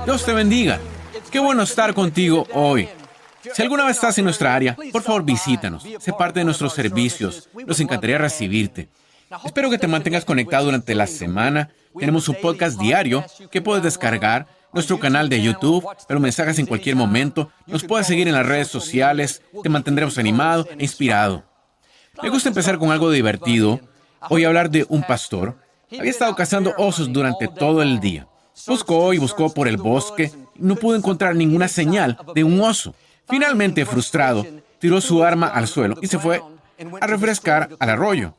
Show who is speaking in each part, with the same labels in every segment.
Speaker 1: Dios te bendiga. Qué bueno estar contigo hoy. Si alguna vez estás en nuestra área, por favor visítanos. Sé parte de nuestros servicios. Nos encantaría recibirte. Espero que te mantengas conectado durante la semana. Tenemos un podcast diario que puedes descargar, nuestro canal de YouTube, pero mensajes en cualquier momento. Nos puedes seguir en las redes sociales. Te mantendremos animado e inspirado. Me gusta empezar con algo divertido. Voy a hablar de un pastor. Había estado cazando osos durante todo el día. Buscó y buscó por el bosque. No pudo encontrar ninguna señal de un oso. Finalmente, frustrado, tiró su arma al suelo y se fue a refrescar al arroyo.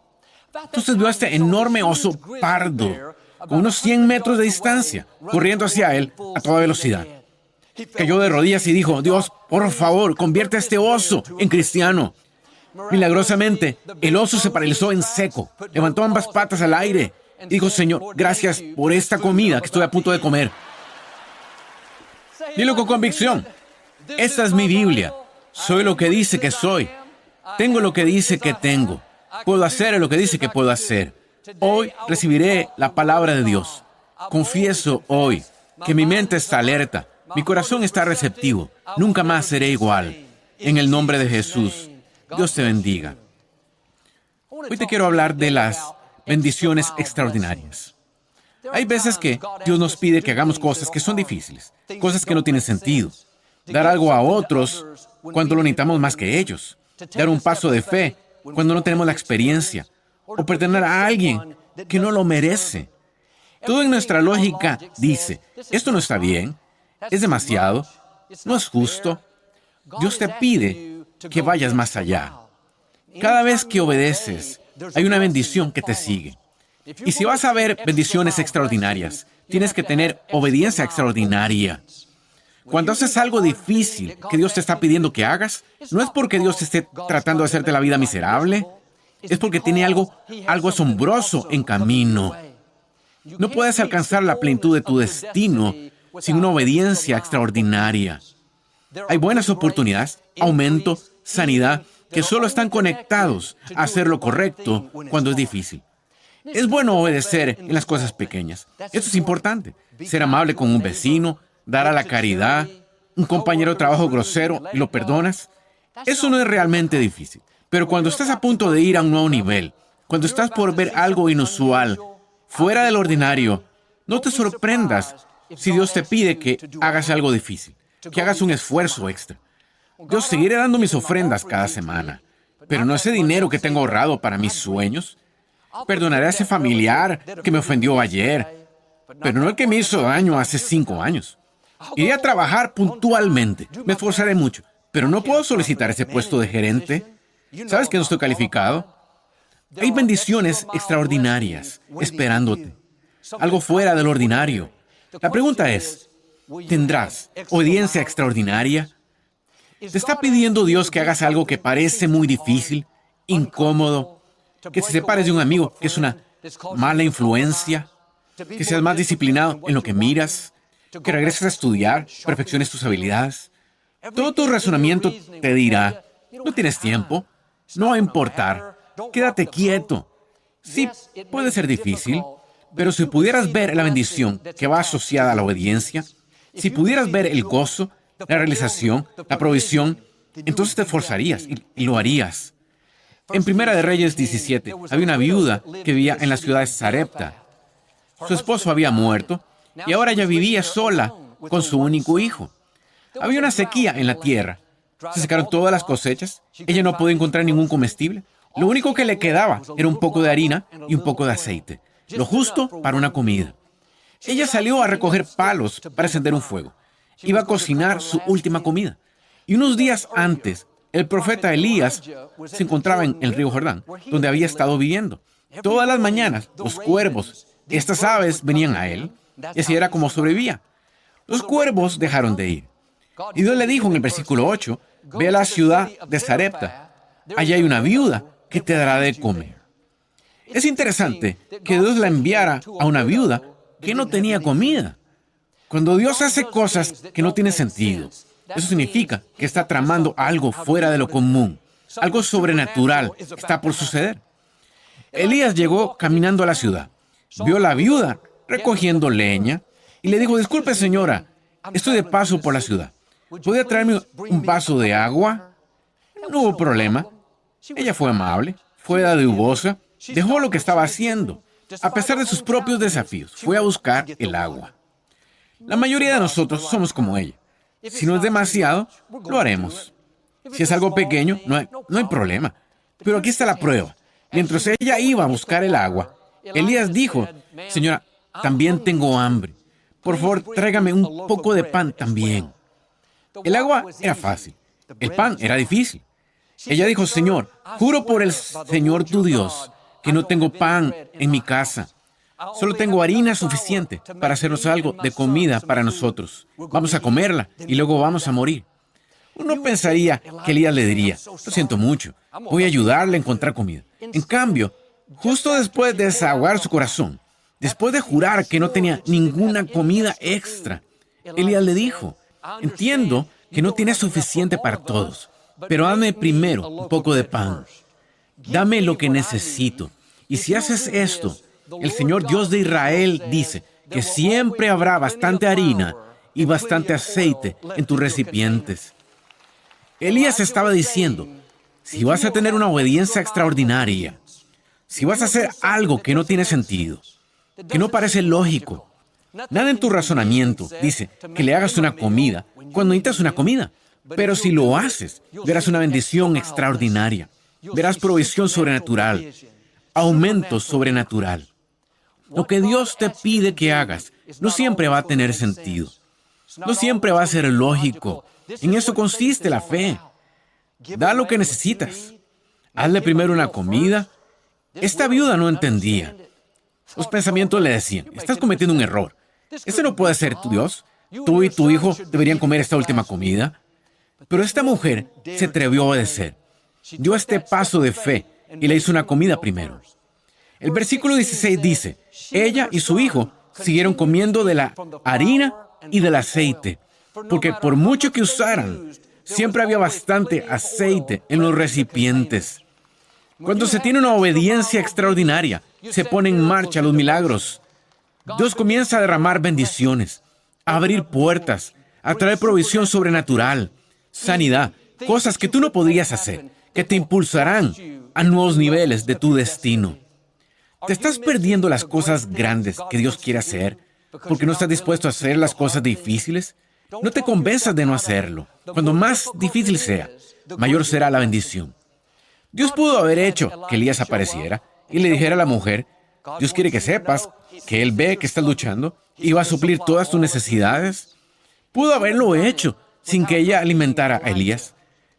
Speaker 1: Entonces vio a este enorme oso pardo, con unos 100 metros de distancia, corriendo hacia él a toda velocidad. Cayó de rodillas y dijo: Dios, por favor, convierte a este oso en cristiano. Milagrosamente, el oso se paralizó en seco, levantó ambas patas al aire y dijo: Señor, gracias por esta comida que estoy a punto de comer. Dilo con convicción: esta es mi Biblia. Soy lo que dice que soy. Tengo lo que dice que tengo. Puedo hacer lo que dice que puedo hacer. Hoy recibiré la palabra de Dios. Confieso hoy que mi mente está alerta, mi corazón está receptivo. Nunca más seré igual. En el nombre de Jesús, Dios te bendiga. Hoy te quiero hablar de las bendiciones extraordinarias. Hay veces que Dios nos pide que hagamos cosas que son difíciles, cosas que no tienen sentido. Dar algo a otros cuando lo necesitamos más que ellos. Dar un paso de fe cuando no tenemos la experiencia. O perdonar a alguien que no lo merece. Todo en nuestra lógica dice: esto no está bien, es demasiado, no es justo. Dios te pide que vayas más allá. Cada vez que obedeces, hay una bendición que te sigue. Y si vas a ver bendiciones extraordinarias, tienes que tener obediencia extraordinaria. Cuando haces algo difícil que Dios te está pidiendo que hagas, no es porque Dios te esté tratando de hacerte la vida miserable, es porque tiene algo asombroso en camino. No puedes alcanzar la plenitud de tu destino sin una obediencia extraordinaria. Hay buenas oportunidades, aumento, sanidad, que solo están conectados a hacer lo correcto cuando es difícil. Es bueno obedecer en las cosas pequeñas. Esto es importante. Ser amable con un vecino, dar a la caridad, un compañero de trabajo grosero y lo perdonas. Eso no es realmente difícil. Pero cuando estás a punto de ir a un nuevo nivel, cuando estás por ver algo inusual, fuera del ordinario, no te sorprendas si Dios te pide que hagas algo difícil, que hagas un esfuerzo extra. Dios, seguiré dando mis ofrendas cada semana, pero no ese dinero que tengo ahorrado para mis sueños. Perdonaré a ese familiar que me ofendió ayer, pero no el que me hizo daño hace 5 años. Iré a trabajar puntualmente, me esforzaré mucho, pero no puedo solicitar ese puesto de gerente. ¿Sabes que no estoy calificado? Hay bendiciones extraordinarias esperándote, algo fuera del ordinario. La pregunta es: ¿tendrás obediencia extraordinaria? ¿Te está pidiendo Dios que hagas algo que parece muy difícil, incómodo, que te separes de un amigo que es una mala influencia, que seas más disciplinado en lo que miras, que regreses a estudiar, perfecciones tus habilidades? Todo tu razonamiento te dirá: no tienes tiempo, no va a importar, quédate quieto. Sí, puede ser difícil, pero si pudieras ver la bendición que va asociada a la obediencia, si pudieras ver el gozo, la realización, la provisión, entonces te esforzarías y lo harías. En Primera de Reyes 17, había una viuda que vivía en la ciudad de Sarepta. Su esposo había muerto y ahora ella vivía sola con su único hijo. Había una sequía en la tierra. Se secaron todas las cosechas. Ella no podía encontrar ningún comestible. Lo único que le quedaba era un poco de harina y un poco de aceite. Lo justo para una comida. Ella salió a recoger palos para encender un fuego. Iba a cocinar su última comida. Y unos días antes, el profeta Elías se encontraba en el río Jordán, donde había estado viviendo. Todas las mañanas, los cuervos, estas aves, venían a él, y así era como sobrevivía. Los cuervos dejaron de ir. Y Dios le dijo en el versículo 8, ve a la ciudad de Sarepta. Allí hay una viuda que te dará de comer. Es interesante que Dios la enviara a una viuda que no tenía comida. Cuando Dios hace cosas que no tienen sentido, eso significa que está tramando algo fuera de lo común. Algo sobrenatural está por suceder. Elías llegó caminando a la ciudad. Vio a la viuda recogiendo leña y le dijo: disculpe, señora, Estoy de paso por la ciudad. ¿Podría traerme un vaso de agua? No hubo problema. Ella fue amable, fue dadivosa, dejó lo que estaba haciendo. A pesar de sus propios desafíos, fue a buscar el agua. La mayoría de nosotros somos como ella. Si no es demasiado, lo haremos. Si es algo pequeño, no hay problema. Pero aquí está la prueba. Mientras ella iba a buscar el agua, Elías dijo: Señora, también tengo hambre. Por favor, tráigame un poco de pan también. El agua era fácil. El pan era difícil. Ella dijo: Señor, juro por el Señor tu Dios que no tengo pan en mi casa. Solo tengo harina suficiente para hacernos algo de comida para nosotros. Vamos a comerla y luego vamos a morir. Uno pensaría que Elías le diría: lo siento mucho, voy a ayudarle a encontrar comida. En cambio, justo después de desahogar su corazón, después de jurar que no tenía ninguna comida extra, Elías le dijo: entiendo que no tienes suficiente para todos, pero dame primero un poco de pan. Dame lo que necesito. Y si haces esto, el Señor Dios de Israel dice que siempre habrá bastante harina y bastante aceite en tus recipientes. Elías estaba diciendo: si vas a tener una obediencia extraordinaria, si vas a hacer algo que no tiene sentido, que no parece lógico, nada en tu razonamiento dice que le hagas una comida cuando necesitas una comida. Pero si lo haces, verás una bendición extraordinaria. Verás provisión sobrenatural, aumento sobrenatural. Lo que Dios te pide que hagas no siempre va a tener sentido. No siempre va a ser lógico. En eso consiste la fe. Da lo que necesitas. Hazle primero una comida. Esta viuda no entendía. Los pensamientos le decían: estás cometiendo un error. Este no puede ser tu Dios. Tú y tu hijo deberían comer esta última comida. Pero esta mujer se atrevió a obedecer. Dio este paso de fe y le hizo una comida primero. El versículo 16 dice: ella y su hijo siguieron comiendo de la harina y del aceite, porque por mucho que usaran, siempre había bastante aceite en los recipientes. Cuando se tiene una obediencia extraordinaria, se ponen en marcha los milagros. Dios comienza a derramar bendiciones, a abrir puertas, a traer provisión sobrenatural, sanidad, cosas que tú no podrías hacer, que te impulsarán a nuevos niveles de tu destino. ¿Te estás perdiendo las cosas grandes que Dios quiere hacer porque no estás dispuesto a hacer las cosas difíciles? No te convenzas de no hacerlo. Cuando más difícil sea, mayor será la bendición. Dios pudo haber hecho que Elías apareciera y le dijera a la mujer: Dios quiere que sepas que Él ve que estás luchando y va a suplir todas tus necesidades. Pudo haberlo hecho sin que ella alimentara a Elías,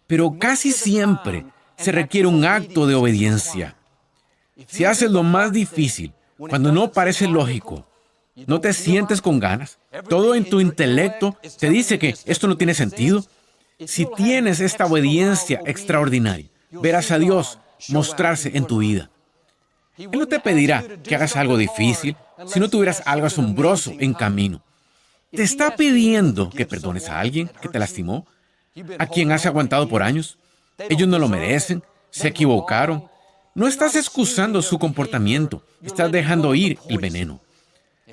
Speaker 1: pero casi siempre se requiere un acto de obediencia. Si haces lo más difícil, cuando no parece lógico, no te sientes con ganas, todo en tu intelecto te dice que esto no tiene sentido. Si tienes esta obediencia extraordinaria, verás a Dios mostrarse en tu vida. Él no te pedirá que hagas algo difícil si no tuvieras algo asombroso en camino. Te está pidiendo que perdones a alguien que te lastimó, a quien has aguantado por años. Ellos no lo merecen, se equivocaron. No estás excusando su comportamiento, estás dejando ir el veneno.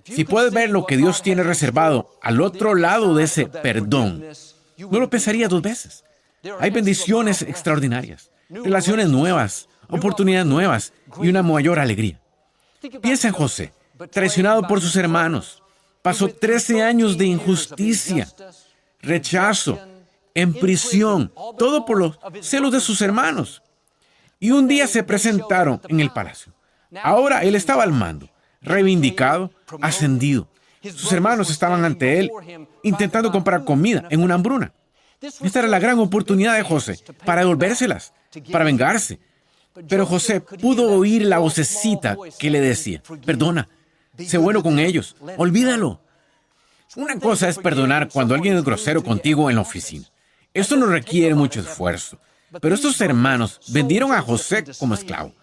Speaker 1: Si puedes ver lo que Dios tiene reservado al otro lado de ese perdón, no lo pensarías dos veces. Hay bendiciones extraordinarias, relaciones nuevas, oportunidades nuevas y una mayor alegría. Piensa en José, traicionado por sus hermanos. Pasó 13 años de injusticia, rechazo, en prisión, todo por los celos de sus hermanos. Y un día se presentaron en el palacio. Ahora él estaba al mando, reivindicado, ascendido. Sus hermanos estaban ante él, intentando comprar comida en una hambruna. Esta era la gran oportunidad de José para devolvérselas, para vengarse. Pero José pudo oír la vocecita que le decía: perdona, sé bueno con ellos, olvídalo. Una cosa es perdonar cuando alguien es grosero contigo en la oficina. Esto no requiere mucho esfuerzo. Pero estos hermanos vendieron a José como esclavo.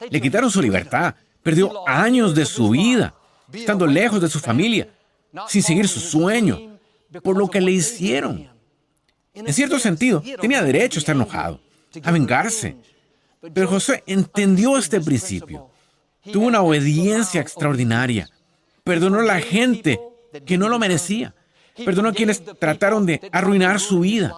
Speaker 1: Le quitaron su libertad. Perdió años de su vida, estando lejos de su familia, sin seguir su sueño, por lo que le hicieron. En cierto sentido, tenía derecho a estar enojado, a vengarse. Pero José entendió este principio. Tuvo una obediencia extraordinaria. Perdonó a la gente que no lo merecía. Perdonó a quienes trataron de arruinar su vida.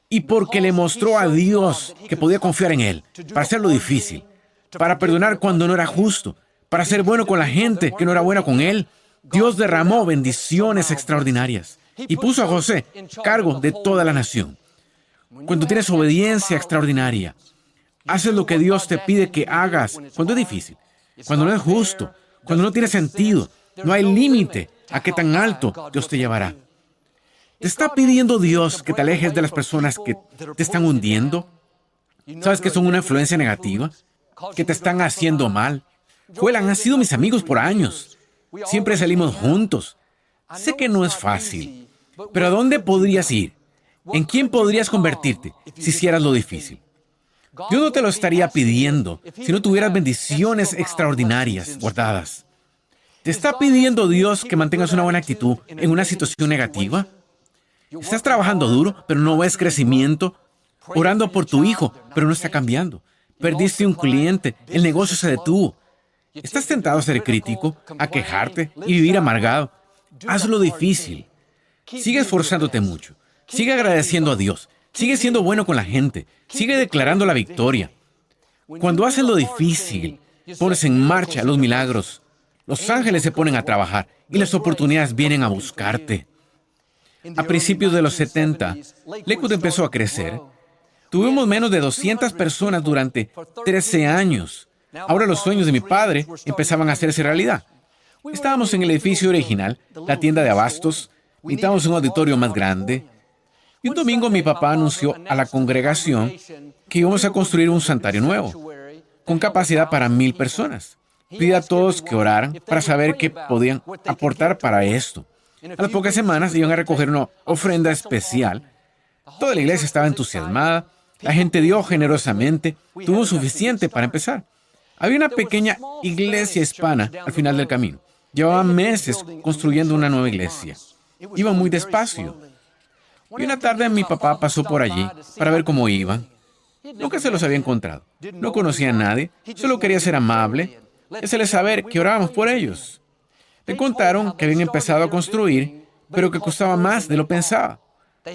Speaker 1: Y porque le mostró a Dios que podía confiar en Él para hacer lo difícil, para perdonar cuando no era justo, para ser bueno con la gente que no era buena con Él, Dios derramó bendiciones extraordinarias y puso a José a cargo de toda la nación. Cuando tienes obediencia extraordinaria, haces lo que Dios te pide que hagas cuando es difícil, cuando no es justo, cuando no tiene sentido. No hay límite a qué tan alto Dios te llevará. ¿Te está pidiendo Dios que te alejes de las personas que te están hundiendo? ¿Sabes que son una influencia negativa? ¿Que te están haciendo mal? Joel, han sido mis amigos por años. Siempre salimos juntos. Sé que no es fácil, pero ¿a dónde podrías ir? ¿En quién podrías convertirte si hicieras lo difícil? Dios no te lo estaría pidiendo si no tuvieras bendiciones extraordinarias guardadas. ¿Te está pidiendo Dios que mantengas una buena actitud en una situación negativa? ¿Estás trabajando duro, pero no ves crecimiento? ¿Orando por tu hijo, pero no está cambiando? ¿Perdiste un cliente? ¿El negocio se detuvo? ¿Estás tentado a ser crítico, a quejarte y vivir amargado? Hazlo difícil. Sigue esforzándote mucho. Sigue agradeciendo a Dios. Sigue siendo bueno con la gente. Sigue declarando la victoria. Cuando haces lo difícil, pones en marcha los milagros. Los ángeles se ponen a trabajar y las oportunidades vienen a buscarte. A principios de los 70, Lakewood empezó a crecer. Tuvimos menos de 200 personas durante 13 años. Ahora los sueños de mi padre empezaban a hacerse realidad. Estábamos en el edificio original, la tienda de abastos, necesitábamos un auditorio más grande. Y un domingo mi papá anunció a la congregación que íbamos a construir un santuario nuevo, con capacidad para 1,000 personas. Pidió a todos que oraran para saber qué podían aportar para esto. A las pocas semanas iban a recoger una ofrenda especial. Toda la iglesia estaba entusiasmada. La gente dio generosamente. Tuvo suficiente para empezar. Había una pequeña iglesia hispana al final del camino. Llevaban meses construyendo una nueva iglesia. Iban muy despacio. Y una tarde mi papá pasó por allí para ver cómo iban. Nunca se los había encontrado. No conocía a nadie. Solo quería ser amable. Hacerles saber que orábamos por ellos. Le contaron que habían empezado a construir, pero que costaba más de lo pensaba.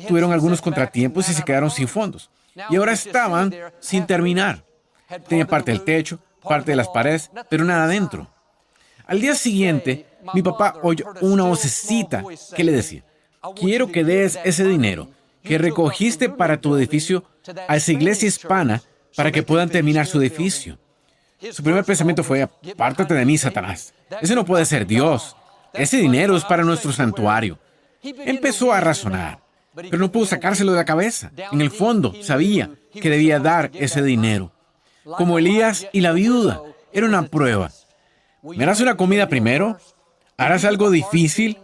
Speaker 1: Tuvieron algunos contratiempos y se quedaron sin fondos. Y ahora estaban sin terminar. Tenía parte del techo, parte de las paredes, pero nada adentro. Al día siguiente, mi papá oyó una vocecita que le decía: quiero que des ese dinero que recogiste para tu edificio a esa iglesia hispana para que puedan terminar su edificio. Su primer pensamiento fue: apártate de mí, Satanás. Ese no puede ser Dios. Ese dinero es para nuestro santuario. Empezó a razonar, pero no pudo sacárselo de la cabeza. En el fondo, sabía que debía dar ese dinero. Como Elías y la viuda, era una prueba. ¿Me harás una comida primero? ¿Harás algo difícil?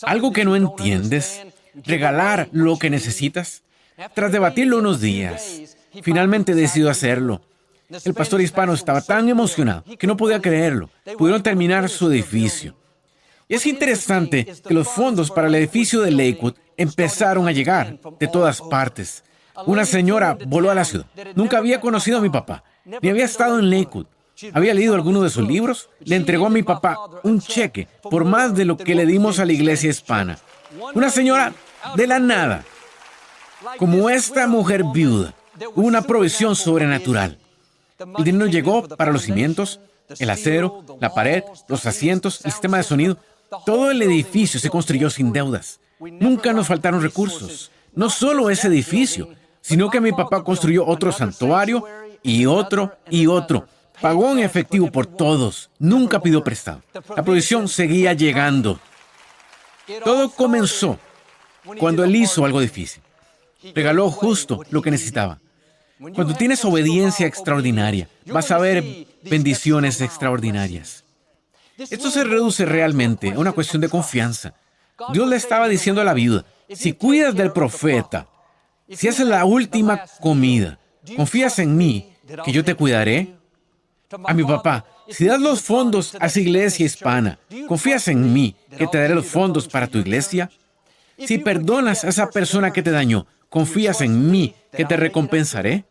Speaker 1: ¿Algo que no entiendes? ¿Regalar lo que necesitas? Tras debatirlo unos días, finalmente decidió hacerlo. El pastor hispano estaba tan emocionado que no podía creerlo. Pudieron terminar su edificio. Y es interesante que los fondos para el edificio de Lakewood empezaron a llegar de todas partes. Una señora voló a la ciudad. Nunca había conocido a mi papá, ni había estado en Lakewood. Había leído alguno de sus libros. Le entregó a mi papá un cheque por más de lo que le dimos a la iglesia hispana. Una señora de la nada. Como esta mujer viuda, hubo una provisión sobrenatural. El dinero llegó para los cimientos, el acero, la pared, los asientos, el sistema de sonido. Todo el edificio se construyó sin deudas. Nunca nos faltaron recursos. No solo ese edificio, sino que mi papá construyó otro santuario y otro y otro. Pagó en efectivo por todos. Nunca pidió prestado. La provisión seguía llegando. Todo comenzó cuando él hizo algo difícil. Regaló justo lo que necesitaba. Cuando tienes obediencia extraordinaria, vas a ver bendiciones extraordinarias. Esto se reduce realmente a una cuestión de confianza. Dios le estaba diciendo a la viuda: si cuidas del profeta, si haces la última comida, ¿confías en mí que yo te cuidaré? A mi papá: si das los fondos a esa iglesia hispana, ¿confías en mí que te daré los fondos para tu iglesia? Si perdonas a esa persona que te dañó, ¿confías en mí que te recompensaré?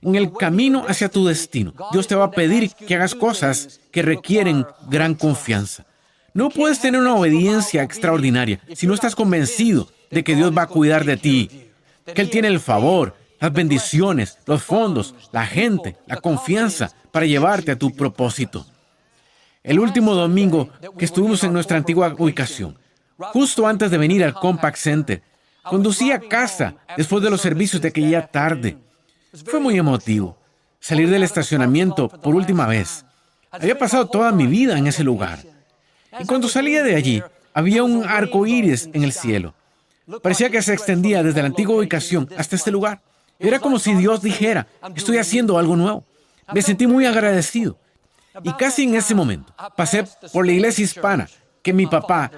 Speaker 1: En el camino hacia tu destino, Dios te va a pedir que hagas cosas que requieren gran confianza. No puedes tener una obediencia extraordinaria si no estás convencido de que Dios va a cuidar de ti, que Él tiene el favor, las bendiciones, los fondos, la gente, la confianza para llevarte a tu propósito. El último domingo que estuvimos en nuestra antigua ubicación, justo antes de venir al Compaq Center, conducí a casa después de los servicios de aquella tarde. Fue muy emotivo salir del estacionamiento por última vez. Había pasado toda mi vida en ese lugar. Y cuando salía de allí, había un arco iris en el cielo. Parecía que se extendía desde la antigua ubicación hasta este lugar. Era como si Dios dijera, estoy haciendo algo nuevo. Me sentí muy agradecido. Y casi en ese momento, pasé por la iglesia hispana que mi papá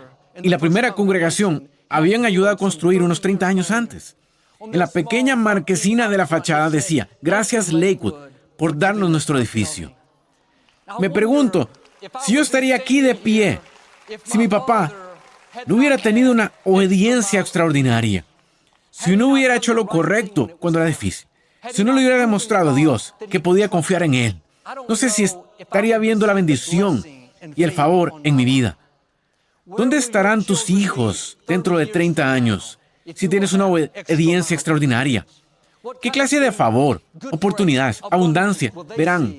Speaker 1: y la primera congregación habían ayudado a construir unos 30 años antes. En la pequeña marquesina de la fachada decía, gracias Lakewood por darnos nuestro edificio. Me pregunto, si yo estaría aquí de pie, si mi papá no hubiera tenido una obediencia extraordinaria, si no hubiera hecho lo correcto cuando era difícil, si no le hubiera demostrado a Dios que podía confiar en Él, no sé si estaría viendo la bendición y el favor en mi vida. ¿Dónde estarán tus hijos dentro de 30 años si tienes una obediencia extraordinaria? ¿Qué clase de favor, oportunidades, abundancia verán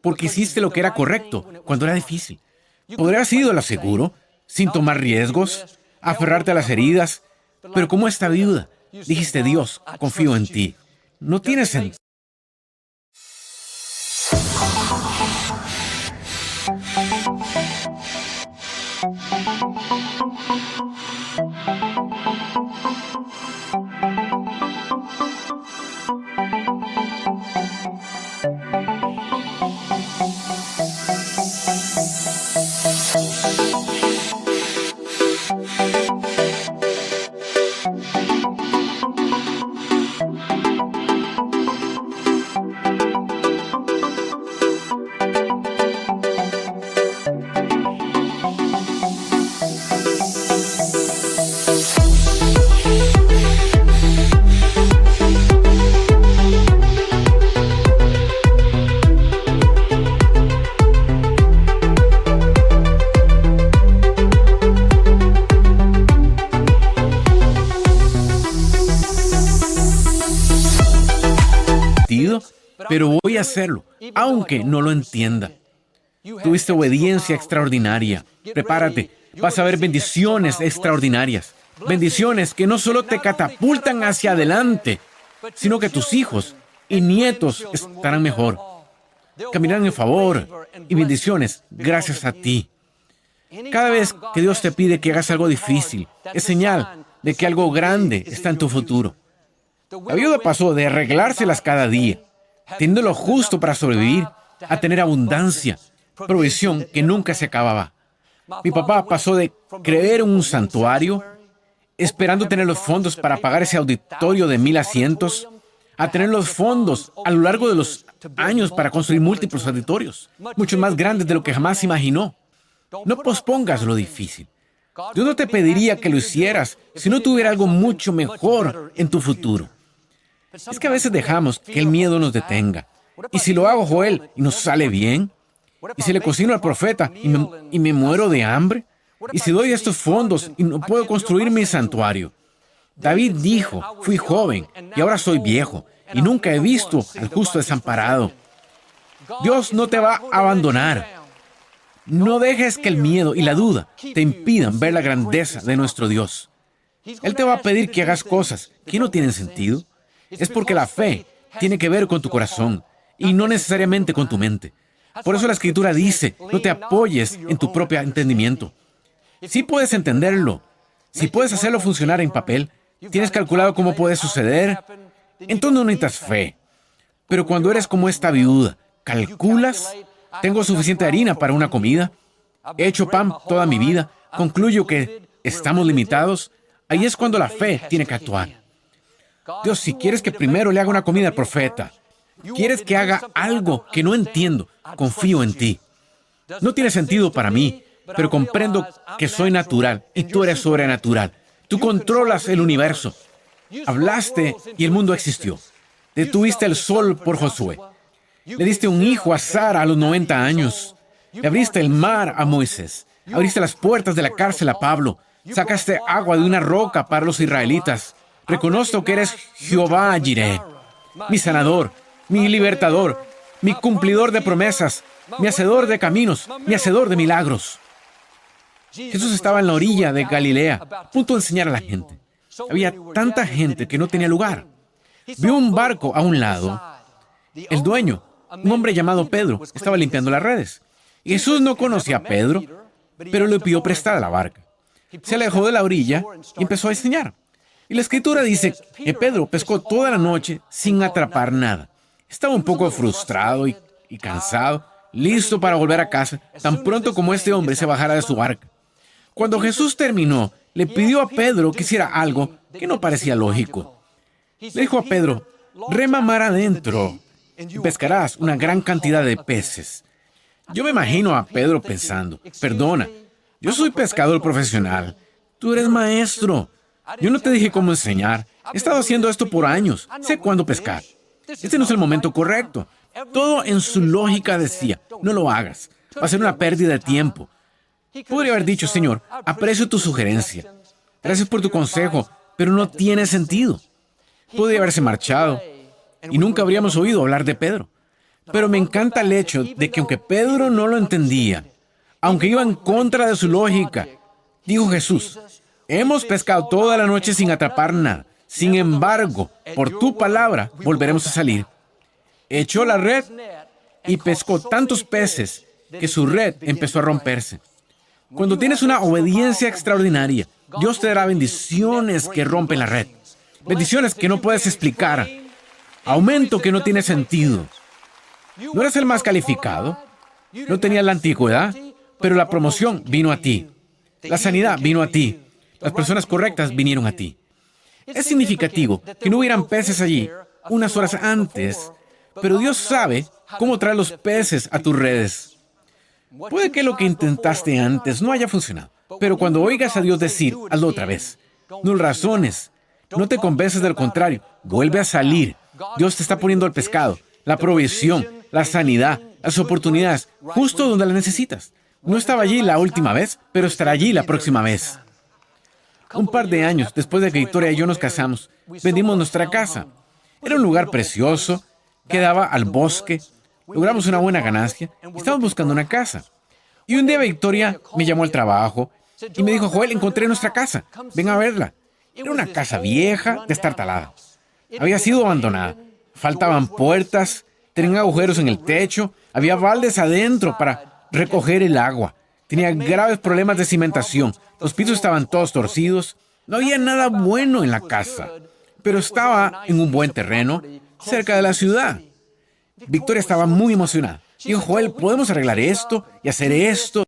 Speaker 1: porque hiciste lo que era correcto cuando era difícil? Podrías haber ido a lo seguro, sin tomar riesgos, aferrarte a las heridas, pero como esta viuda, dijiste, Dios, confío en ti. No tiene sentido. Pero voy a hacerlo, aunque no lo entienda. Tuviste obediencia extraordinaria. Prepárate, vas a ver bendiciones extraordinarias. Bendiciones que no solo te catapultan hacia adelante, sino que tus hijos y nietos estarán mejor. Caminarán en favor y bendiciones gracias a ti. Cada vez que Dios te pide que hagas algo difícil, es señal de que algo grande está en tu futuro. La viuda pasó de arreglárselas cada día, teniendo lo justo para sobrevivir, a tener abundancia, provisión que nunca se acababa. Mi papá pasó de creer en un santuario, esperando tener los fondos para pagar ese auditorio de 1,000 asientos, a tener los fondos a lo largo de los años para construir múltiples auditorios, mucho más grandes de lo que jamás imaginó. No pospongas lo difícil. Dios no te pediría que lo hicieras si no tuviera algo mucho mejor en tu futuro. Es que a veces dejamos que el miedo nos detenga. ¿Y si lo hago, Joel, y nos sale bien? ¿Y si le cocino al profeta y me muero de hambre? ¿Y si doy estos fondos y no puedo construir mi santuario? David dijo, fui joven y ahora soy viejo y nunca he visto al justo desamparado. Dios no te va a abandonar. No dejes que el miedo y la duda te impidan ver la grandeza de nuestro Dios. Él te va a pedir que hagas cosas que no tienen sentido. Es porque la fe tiene que ver con tu corazón y no necesariamente con tu mente. Por eso la Escritura dice, no te apoyes en tu propio entendimiento. Si puedes entenderlo, si puedes hacerlo funcionar en papel, tienes calculado cómo puede suceder, entonces no necesitas fe. Pero cuando eres como esta viuda, calculas, tengo suficiente harina para una comida, he hecho pan toda mi vida, concluyo que estamos limitados, ahí es cuando la fe tiene que actuar. Dios, si quieres que primero le haga una comida al profeta, quieres que haga algo que no entiendo, confío en ti. No tiene sentido para mí, pero comprendo que soy natural y tú eres sobrenatural. Tú controlas el universo. Hablaste y el mundo existió. Detuviste el sol por Josué. Le diste un hijo a Sara a los 90 años. Le abriste el mar a Moisés. Abriste las puertas de la cárcel a Pablo. Sacaste agua de una roca para los israelitas. Reconozco que eres Jehová Jireh, mi sanador, mi libertador, mi cumplidor de promesas, mi hacedor de caminos, mi hacedor de milagros. Jesús estaba en la orilla de Galilea, a punto de enseñar a la gente. Había tanta gente que no tenía lugar. Vio un barco a un lado. El dueño, un hombre llamado Pedro, estaba limpiando las redes. Jesús no conocía a Pedro, pero le pidió prestada la barca. Se alejó de la orilla y empezó a enseñar. Y la Escritura dice que Pedro pescó toda la noche sin atrapar nada. Estaba un poco frustrado y cansado, listo para volver a casa, tan pronto como este hombre se bajara de su barca. Cuando Jesús terminó, le pidió a Pedro que hiciera algo que no parecía lógico. Le dijo a Pedro, rema mar adentro y pescarás una gran cantidad de peces. Yo me imagino a Pedro pensando, perdona, yo soy pescador profesional, tú eres maestro. Yo no te dije cómo enseñar, he estado haciendo esto por años, sé cuándo pescar. Este no es el momento correcto. Todo en su lógica decía, no lo hagas, va a ser una pérdida de tiempo. Podría haber dicho, Señor, aprecio tu sugerencia, gracias por tu consejo, pero no tiene sentido. Podría haberse marchado y nunca habríamos oído hablar de Pedro. Pero me encanta el hecho de que aunque Pedro no lo entendía, aunque iba en contra de su lógica, dijo Jesús, hemos pescado toda la noche sin atrapar nada. Sin embargo, por tu palabra volveremos a salir. Echó la red y pescó tantos peces que su red empezó a romperse. Cuando tienes una obediencia extraordinaria, Dios te dará bendiciones que rompen la red. Bendiciones que no puedes explicar. Aumento que no tiene sentido. No eres el más calificado. No tenías la antigüedad, pero la promoción vino a ti. La sanidad vino a ti. Las personas correctas vinieron a ti. Es significativo que no hubieran peces allí unas horas antes, pero Dios sabe cómo traer los peces a tus redes. Puede que lo que intentaste antes no haya funcionado, pero cuando oigas a Dios decir, hazlo otra vez. No razones, no te convences del contrario, vuelve a salir. Dios te está poniendo el pescado, la provisión, la sanidad, las oportunidades, justo donde las necesitas. No estaba allí la última vez, pero estará allí la próxima vez. Un par de años después de que Victoria y yo nos casamos, vendimos nuestra casa. Era un lugar precioso, quedaba al bosque, logramos una buena ganancia y estábamos buscando una casa. Y un día Victoria me llamó al trabajo y me dijo, Joel, encontré nuestra casa, ven a verla. Era una casa vieja, destartalada. Había sido abandonada. Faltaban puertas, tenían agujeros en el techo, había baldes adentro para recoger el agua. Tenía graves problemas de cimentación. Los pisos estaban todos torcidos. No había nada bueno en la casa, pero estaba en un buen terreno, cerca de la ciudad. Victoria estaba muy emocionada. Dijo, Joel, ¿podemos arreglar esto y hacer esto?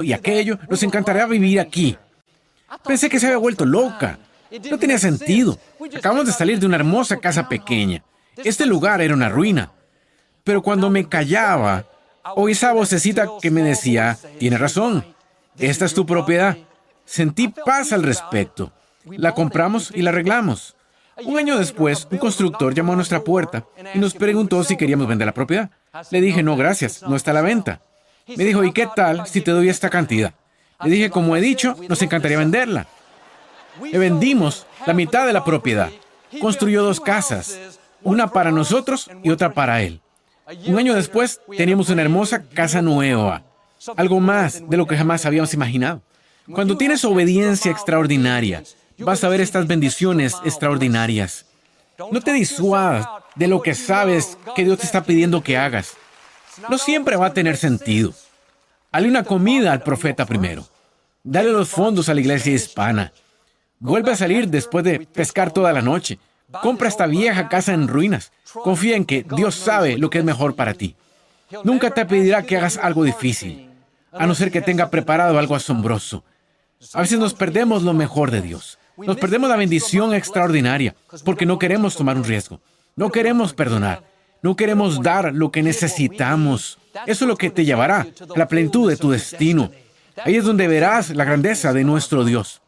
Speaker 1: Y aquello, nos encantaría vivir aquí. Pensé que se había vuelto loca. No tenía sentido. Acabamos de salir de una hermosa casa pequeña. Este lugar era una ruina. Pero cuando me callaba, oí esa vocecita que me decía, tienes razón, esta es tu propiedad. Sentí paz al respecto. La compramos y la arreglamos. Un año después, un constructor llamó a nuestra puerta y nos preguntó si queríamos vender la propiedad. Le dije, no, gracias, no está a la venta. Me dijo, ¿y qué tal si te doy esta cantidad? Le dije, como he dicho, nos encantaría venderla. Le vendimos la mitad de la propiedad. Construyó 2 casas, una para nosotros y otra para él. Un año después, teníamos una hermosa casa nueva. Algo más de lo que jamás habíamos imaginado. Cuando tienes obediencia extraordinaria, vas a ver estas bendiciones extraordinarias. No te disuadas de lo que sabes que Dios te está pidiendo que hagas. No siempre va a tener sentido. Dale una comida al profeta primero. Dale los fondos a la iglesia hispana. Vuelve a salir después de pescar toda la noche. Compra esta vieja casa en ruinas. Confía en que Dios sabe lo que es mejor para ti. Nunca te pedirá que hagas algo difícil, a no ser que tenga preparado algo asombroso. A veces nos perdemos lo mejor de Dios. Nos perdemos la bendición extraordinaria porque no queremos tomar un riesgo. No queremos perdonar. No queremos dar lo que necesitamos. Eso es lo que te llevará a la plenitud de tu destino. Ahí es donde verás la grandeza de nuestro Dios.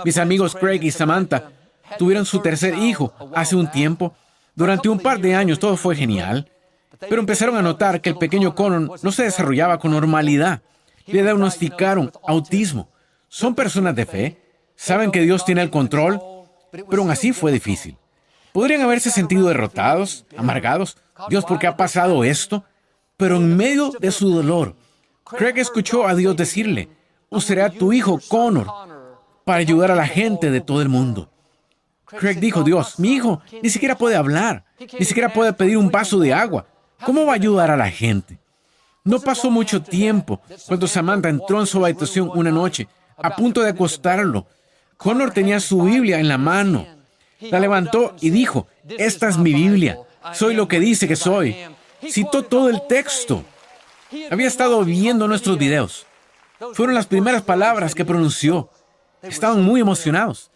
Speaker 1: Mis amigos Craig y Samantha tuvieron su tercer hijo hace un tiempo. Durante un par de años todo fue genial, pero empezaron a notar que el pequeño Connor no se desarrollaba con normalidad. Le diagnosticaron autismo. Son personas de fe, saben que Dios tiene el control, pero aún así fue difícil. Podrían haberse sentido derrotados, amargados. Dios, ¿por qué ha pasado esto? Pero en medio de su dolor, Craig escuchó a Dios decirle: usaré a tu hijo Connor para ayudar a la gente de todo el mundo. Craig dijo: Dios, mi hijo ni siquiera puede hablar, ni siquiera puede pedir un vaso de agua. ¿Cómo va a ayudar a la gente? No pasó mucho tiempo cuando Samantha entró en su habitación una noche, a punto de acostarlo. Connor tenía su Biblia en la mano. La levantó y dijo: esta es mi Biblia. Soy lo que dice que soy. Citó todo el texto. Había estado viendo nuestros videos. Fueron las primeras palabras que pronunció. Estaban muy emocionados.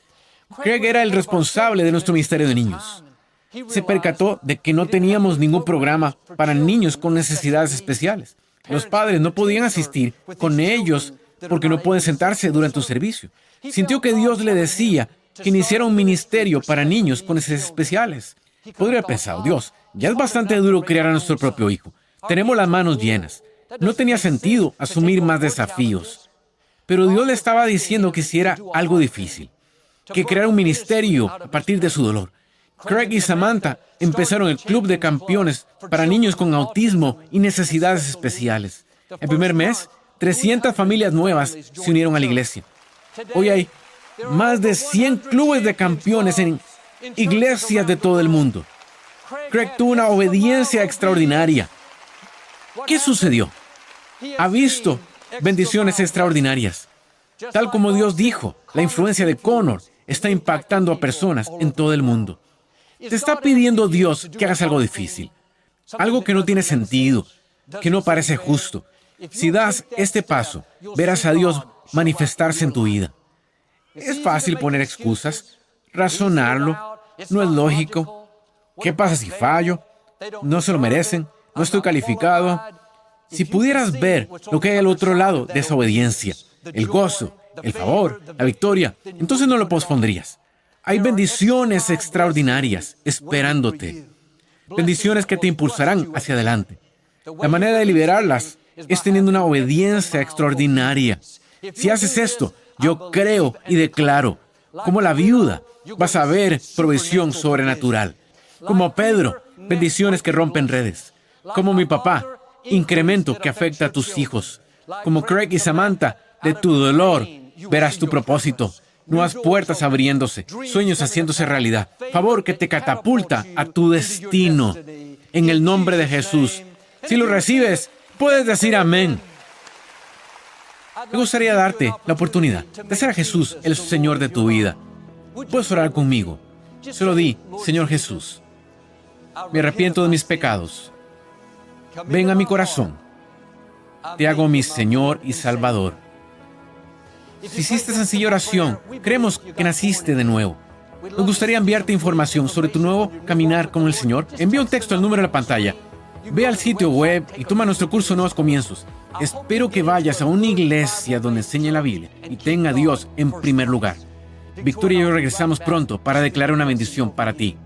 Speaker 1: Craig era el responsable de nuestro ministerio de niños. Se percató de que no teníamos ningún programa para niños con necesidades especiales. Los padres no podían asistir con ellos porque no pueden sentarse durante un servicio. Sintió que Dios le decía que iniciara un ministerio para niños con necesidades especiales. Podría haber pensado: Dios, ya es bastante duro criar a nuestro propio hijo. Tenemos las manos llenas. No tenía sentido asumir más desafíos. Pero Dios le estaba diciendo que hiciera algo difícil, que creara un ministerio a partir de su dolor. Craig y Samantha empezaron el Club de Campeones para niños con autismo y necesidades especiales. El primer mes, 300 familias nuevas se unieron a la iglesia. Hoy hay más de 100 clubes de campeones en iglesias de todo el mundo. Craig tuvo una obediencia extraordinaria. ¿Qué sucedió? Ha visto bendiciones extraordinarias. Tal como Dios dijo, la influencia de Connor está impactando a personas en todo el mundo. Te está pidiendo Dios que hagas algo difícil, algo que no tiene sentido, que no parece justo. Si das este paso, verás a Dios manifestarse en tu vida. Es fácil poner excusas, razonarlo, no es lógico. ¿Qué pasa si fallo? No se lo merecen, no estoy calificado. Si pudieras ver lo que hay al otro lado de esa obediencia, el gozo, el favor, la victoria, entonces no lo pospondrías. Hay bendiciones extraordinarias esperándote. Bendiciones que te impulsarán hacia adelante. La manera de liberarlas es teniendo una obediencia extraordinaria. Si haces esto, yo creo y declaro, como la viuda, vas a ver provisión sobrenatural. Como Pedro, bendiciones que rompen redes. Como mi papá, incremento que afecta a tus hijos. Como Craig y Samantha, de tu dolor verás tu propósito. Nuevas puertas abriéndose, sueños haciéndose realidad. Favor que te catapulta a tu destino. En el nombre de Jesús. Si lo recibes, puedes decir amén. Me gustaría darte la oportunidad de hacer a Jesús el Señor de tu vida. Puedes orar conmigo. Se lo di: Señor Jesús, me arrepiento de mis pecados. Ven a mi corazón. Te hago mi Señor y Salvador. Si hiciste sencilla oración, creemos que naciste de nuevo. Nos gustaría enviarte información sobre tu nuevo caminar con el Señor. Envía un texto al número de la pantalla. Ve al sitio web y toma nuestro curso Nuevos Comienzos. Espero que vayas a una iglesia donde enseñe la Biblia y tenga a Dios en primer lugar. Victoria y yo regresamos pronto para declarar una bendición para ti.